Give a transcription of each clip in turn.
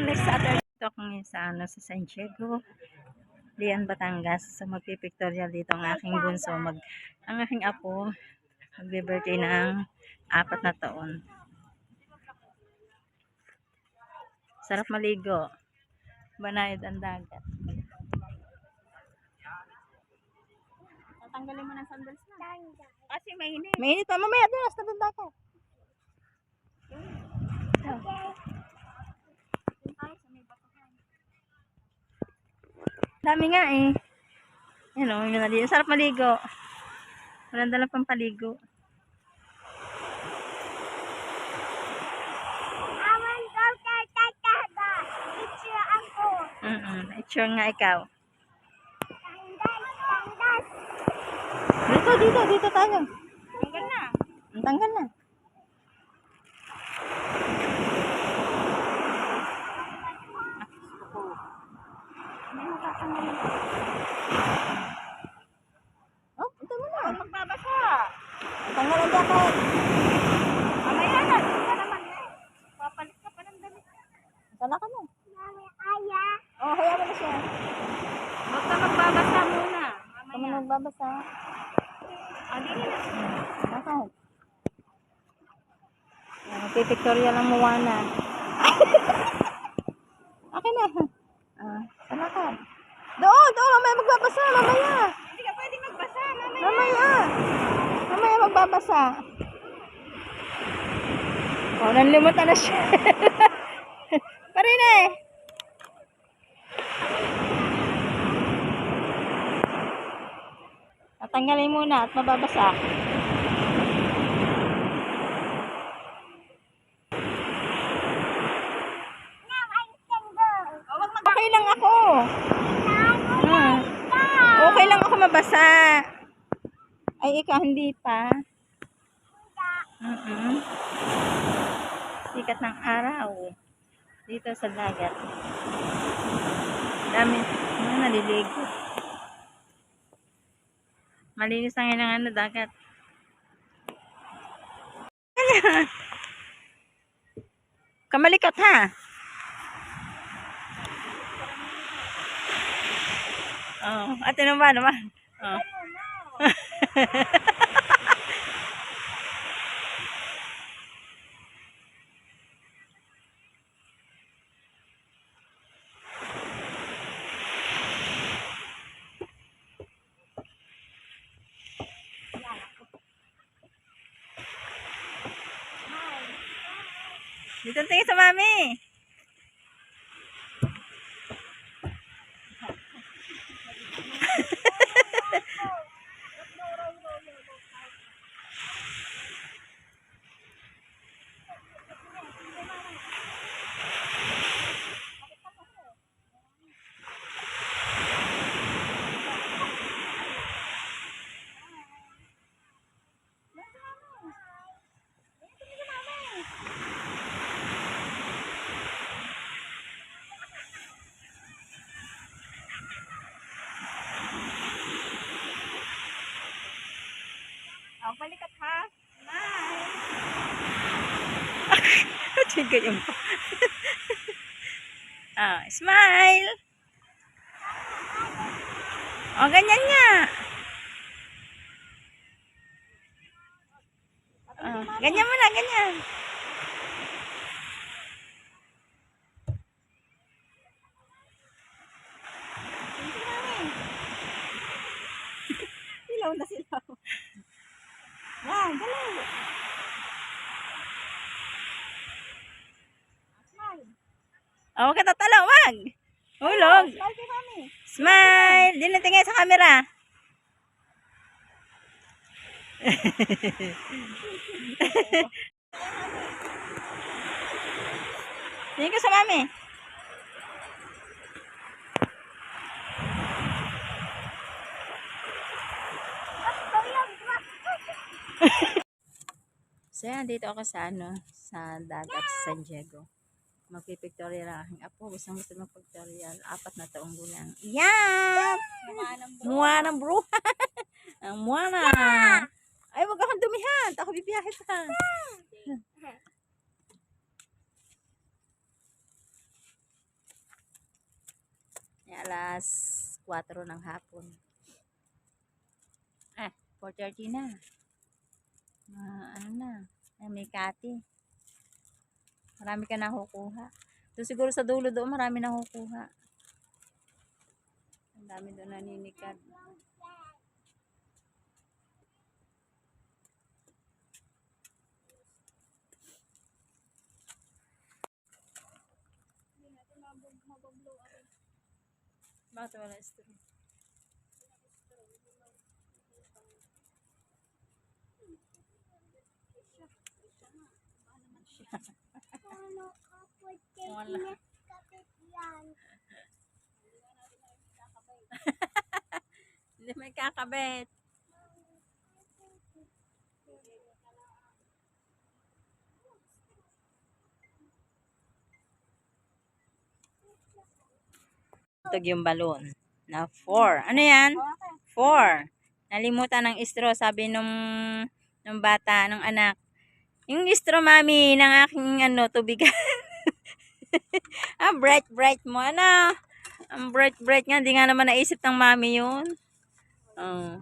next Saturday. Ito ako ngayon sa San Diego, Lian, Batangas. So magpipictorial dito ang aking bunso. Ang aking apo, magbe-birthday ng 4 na taon. Sarap maligo. Banayad ang dagat. Tatanggalin mo ng sandals na. Kasi mainit. Mainit pa. Mamaya doon. Nasa banda ka. Okay. Dami nga eh. Yan o. Sarap maligo. Walang dalang pampaligo. Picture nga ikaw. Dito tayo. Tanggal na. Tanggal na. Oh, punta mo na. Magbabasa. Tanggal ang jacket. Mamaya na. Dito naman eh. Papalit ka pa ng damit. Sana ka na. Oh, kaya mo na siya. Huwag ka magbabasa muna. Kami magbabasa. Adi na. Bakit? Pipictorial ang Moana. Akin na. Sana ka. Doon, mamaya magbabasa. Mamaya. Hindi ka pwede magbasa. Mamaya magbabasa. Oh, nanlimutan na siya. Parin eh. Tatanggalin muna at mababasa. Okay lang ako. Okay lang ako mabasa. Ay, ikaw hindi pa. Sikat ng araw. Dito sa dagat. Dami. Naliligo. Malinis ang ilang dagat. Kamalikot ha. Oh, ate naman. Oh. Dito tingin sa mami. Oh, balikat ha. Smile. Chiga yung pa. Smile. Oh, ganyan nga. Ganyan mo na, ganyan. Silaw na silaw. Yan, dali. Smile. Huwag ka tatalaw, wag. Hulog. Smile kay mami. Smile. Di na tingin sa camera. Tingin ka sa mami. So yan, dito ako sa dagat sa San Diego. Magpipictorial ang aking apo. Gusto magpictorial. 4 na taong gulang. Yan! Moana bro. Ang Moana. Ay, wag akong dumihan. Ako bibiyahe pa. Alas 4 ng hapon. 4:30 na. Ano na. May kati. Marami ka nakukuha. Doon siguro sa dulo doon, marami nakukuha. Ang dami doon naninikad. Bakit wala straw? Wala. Hindi may kakabit. Tug yung balon na 4. Ano yan? 4. Nalimutan ng straw, sabi nung bata, nung anak. Yung straw, mami, ng aking tubigan. Bright mo. Ano? Ang bright nga. Hindi nga naman naisip ng mami yun. Oh.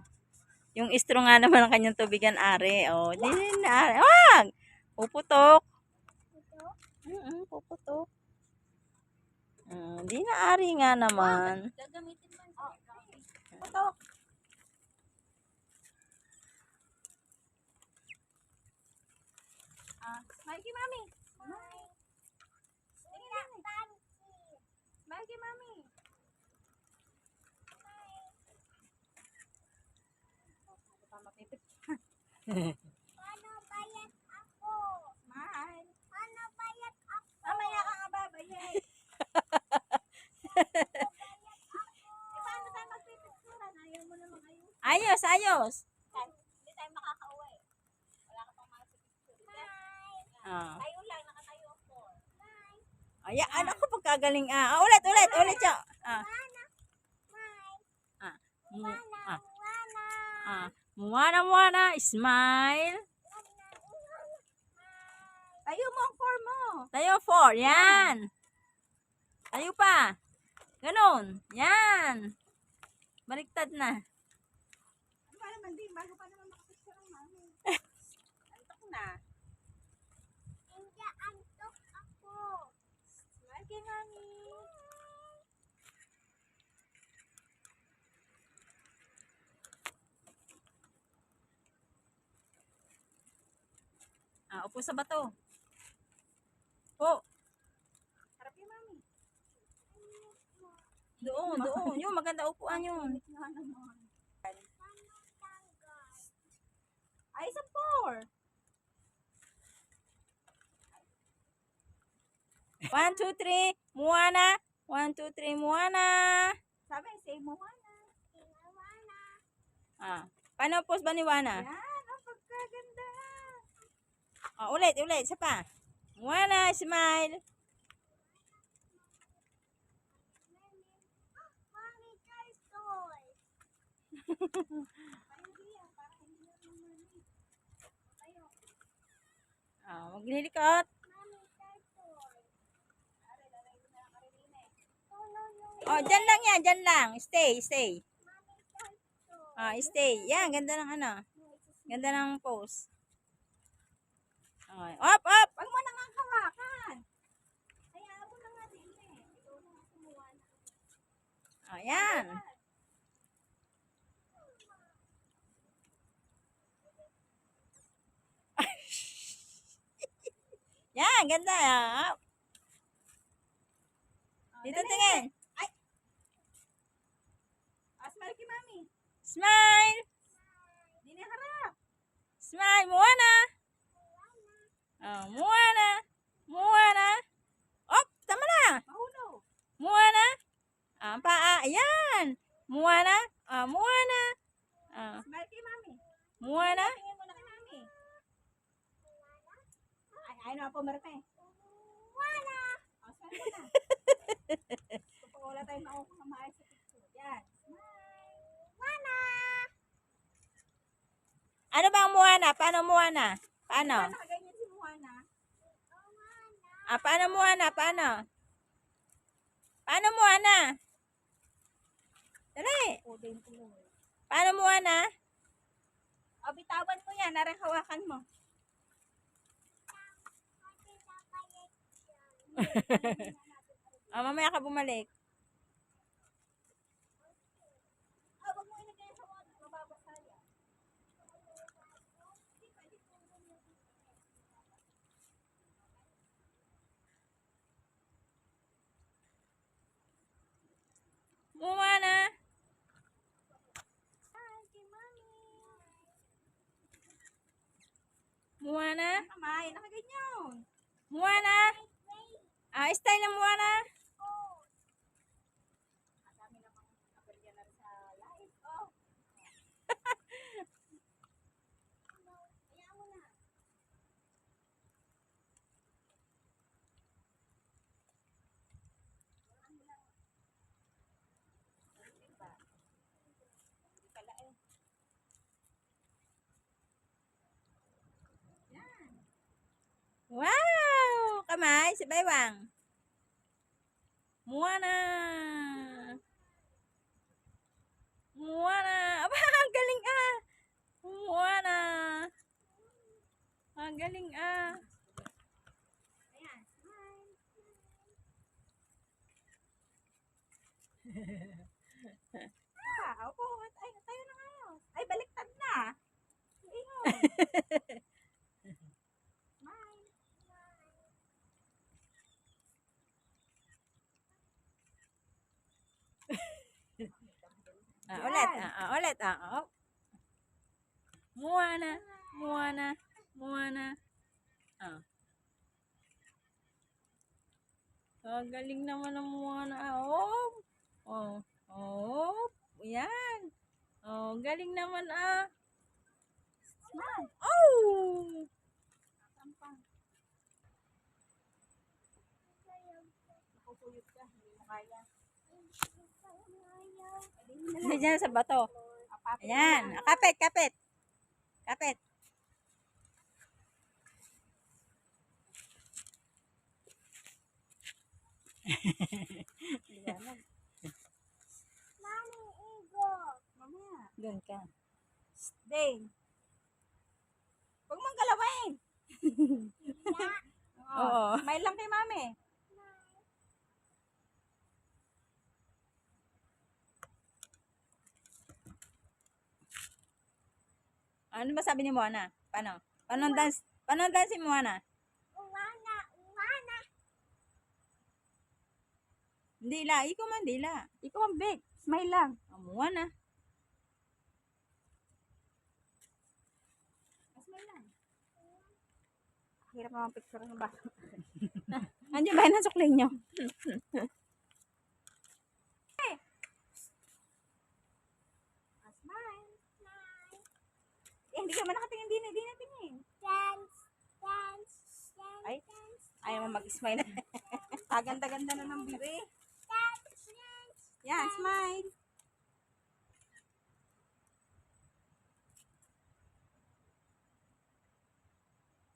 Yung straw nga naman ang kanyang tubigan, are. Oh, di na, are. Wag! Puputok. Puputok. Di na, ari nga naman. Gagamitin man. Puputok. Mikey, mami. Mikey, mami. Paano bayad ako? Mahal. Paano bayad ako? Mamaya ka nga babayad. Paano tayo magpipicturan? Ayaw mo naman ayos. Ayos. Hindi tayo makakauwi. Wala ka pang mga picture. Tayo lang, nakatayo ako. Ayan, anak ko pagkagaling. Ulit siya. Muwana, smile. Tayo mo ang 4 mo. Tayo 4, yan. Tayo pa. Ganon, yan. Baliktad na. Ano ba naman din, bago pa naman makapicture ang mami. Antok na. Hindi, antok ako. Smile kay mami. Upo sa bato. Po. Harap yung mami. Doon. Yung maganda upuan yun. Ay, sa 4. 1, 2, 3, Moana. 1, 2, 3, Moana. Sabi, say Moana. Paano pose ba ni Moana? Yan, ang pagkaganda. Ulit, isa pa. Moana, smile. Mommy, guys, toy. Maglilikot. Dyan lang. Stay. Stay. Yan, ganda ng Ganda ng pose. Up. Wag mo na nga hawakan. Hayaan mo na nga din Ikaw na nga kumuha na. Yan. Yan, ganda. Dito tingin. Ay. Smile kay mami. Smile. Dini harap. Smile, Moana. Moana. Tama na. Mahulog. Moana. Paa. Ayan. Moana. Smile kay mami. Moana. Tingin mo na kay mami. Ay, ano po, Marpe? Moana. Smile mo na. Kapag wala tayong makukuha maayos sa picture. Yan. Moana. Ano ba ang Moana? Paano Moana? Paano? Nakaganyan si Moana. Paano Moana? Paano Moana? Dali. Paano mo, Ana? O, bitawan mo yan. Narang hawakan mo. Mamaya ka bumalik. Wag mo ilagay sa water. Mababasa yan. Muha na. Hi, kay Mami. Muha na. Kamay, nakaganyan. Muha na. Style na muha na. Ang dami namang nakalagyan na rin sa live. Oh. Hayaan mo na. Hindi pala eh. Wow! Kamay, si Baywang. Muha na. Muha na. Aba, ang galing ah. Muha na. Ang galing ah. Ayan. Smile. Opo. Ay, tayo na ngayon. Ay, baliktad na. Ingon. Smile. Ulit. Ulit. Oh. Muha na. Muha na. Muha na. Ang galing naman ng muha na. Oh. Oh. Oh. Yan. Oh, galing naman ah. Smile. Oh! Sampang. Nakupuyot ka. Hindi mo kaya. Hindi dyan sa bato. Ayan. Kapit, kapit. Kapit. Mami, ego. Mamaya. Doon ka. Dane. Huwag mong galawin. Oo. Smile lang kay mami. Ano ba sabi ni Moana? Paano? Paano ang dance? Paano ang dance si Moana? Uwana, uwana. Dila. Ikaw man dila. Ikaw ang big. Smile lang. Moana. Smile lang. Hirap naman picture ng bata. Andiyan ba yung sukling nyo? Smile. Smile. Eh, hindi ka man nakatingin din. Hindi natingin. Dance. Dance. Ay. Ayaw mo mag-smile. Ganda-ganda na ng bibi. Yan, smile.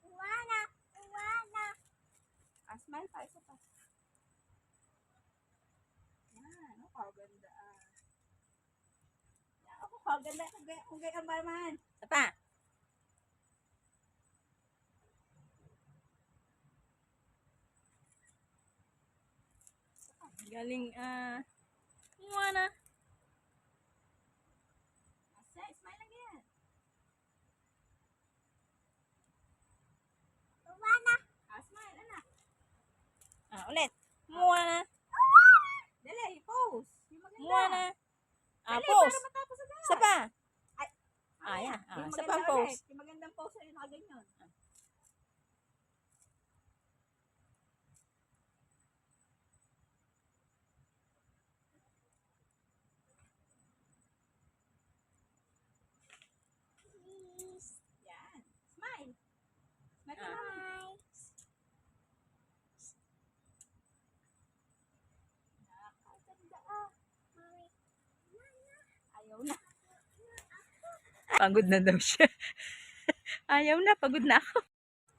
Uwana. Uwana. Smile pa. Isa pa. Yan. Oh, kaganda. Yan, ako kaganda. Kung gaya ba naman. Isa pa. Galing Moana. Smile lang yan. Uwana. Smile, anak. Ulit. Moana. Dali, pose. Yung maganda. Moana. Dali, Pose. para matapos agad. Isa pa. Ayan. Yan. Yung Isa maganda pang pose. ulit. Yung magandang pose ay nakaganyan. Yan. Smile. Smile ka naman. Nakakaganda Mami. Ayaw na. Pagod na daw siya. Ayaw na, pagod na ako.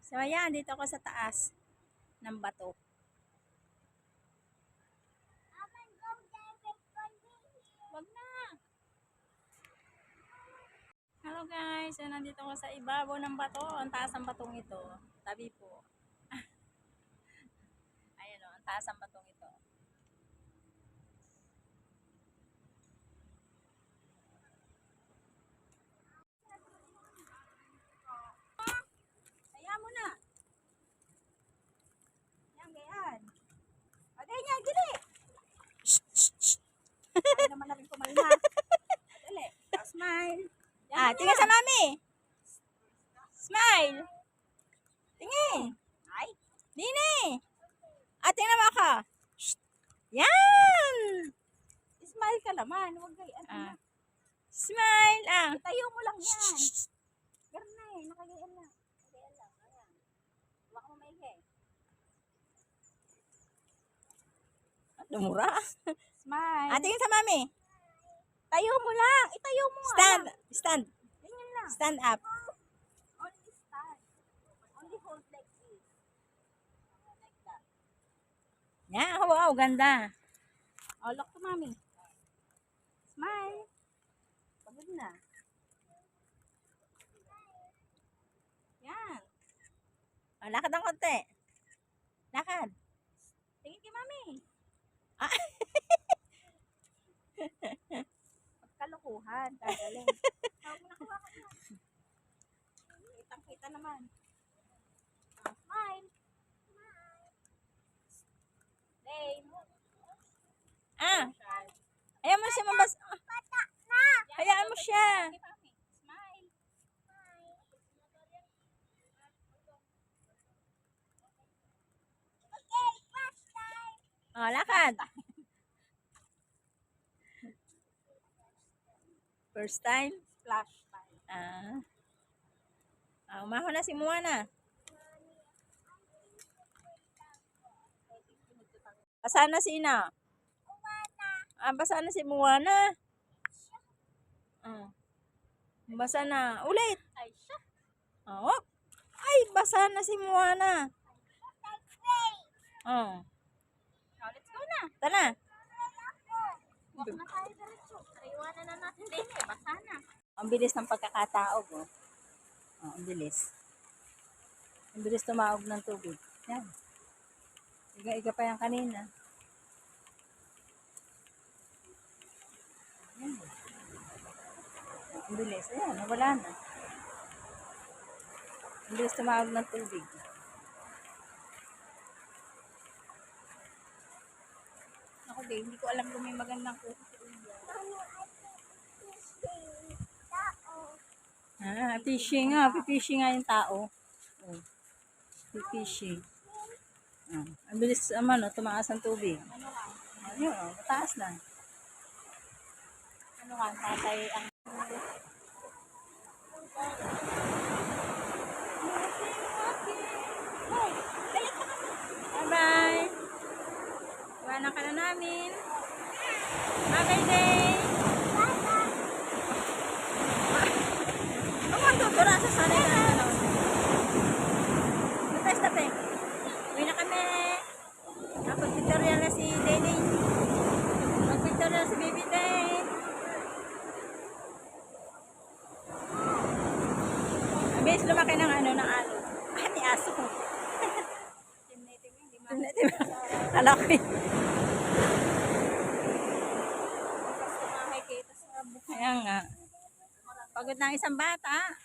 So ayan, dito ako sa taas ng bato. Wag na, So nandito ko sa ibabaw ng bato. Ang taas ng batong ito. Tabi po. Ayan o, ang taas ng batong ito. Kaya mo na. Yan, gayaan. Agay niya, gili. Ay naman namin kumalma. Dali. Smile. Yan tingin sa mami. Smile. Tingin. Ay. Nini. Tingnan mo ako. Yan. Smile ka naman. Huwag gayaan. Smile. Itayo mo lang yan. Ganun na eh. Nakagayaan lang. Nakagayaan lang. Ayan. Huwag mo maigay. Lumura. Smile. Tingin sa mami. Tayo mo lang. Itayo mo. Stand. Stand. Ganyan lang. Stand up. Only stand. Only hold like this. Like that. Yeah, wow, ganda. Look to mami. Smile. Pagod na. Yan. Lakad ng konti. Lakad. Tingin kay mami. Pagkalukuhan. Kagaling. Tawag mo na kawakan mo. Kitang-kita naman. Smile. Lane. Hayaan mo siya mabas. Hayaan mo siya. Smile. Lakad. First time? Splash time. Umaho na si Moana. Basa na si Ina. Basa na si Moana. Basa na. Ulit. Ay, basa na si Moana. Let's go na. Tara. Huwag na tayo diretso. Iwanan na natin din eh. Basa na. Ang bilis ng pagkakataog. Ang bilis. Ang bilis tumaog ng tubig. Yan. Iga-iga pa yan kanina. Yan. Ang bilis. Ayan, nawala na. Ang bilis tumaog ng tubig. Ako din, hindi ko alam kung may magandang kuha sa India. Fishing nga. Fishing nga yung tao. Fishing. Ang bilis tumaas ang tubig. Ayun, mataas na. Ano ka, tatay ang... Bye-bye! Iwanan ka na namin. Bye-bye day! Ang tutura sa sanay na ano. Tapos. Uwi na kami. Pag-tutorial na si Dede. Pag-tutorial si Baby Day. Abis lumaki ng ano, ng alo. Ni aso ko. Alam ko. Kaya nga. Pagod ng isang bata.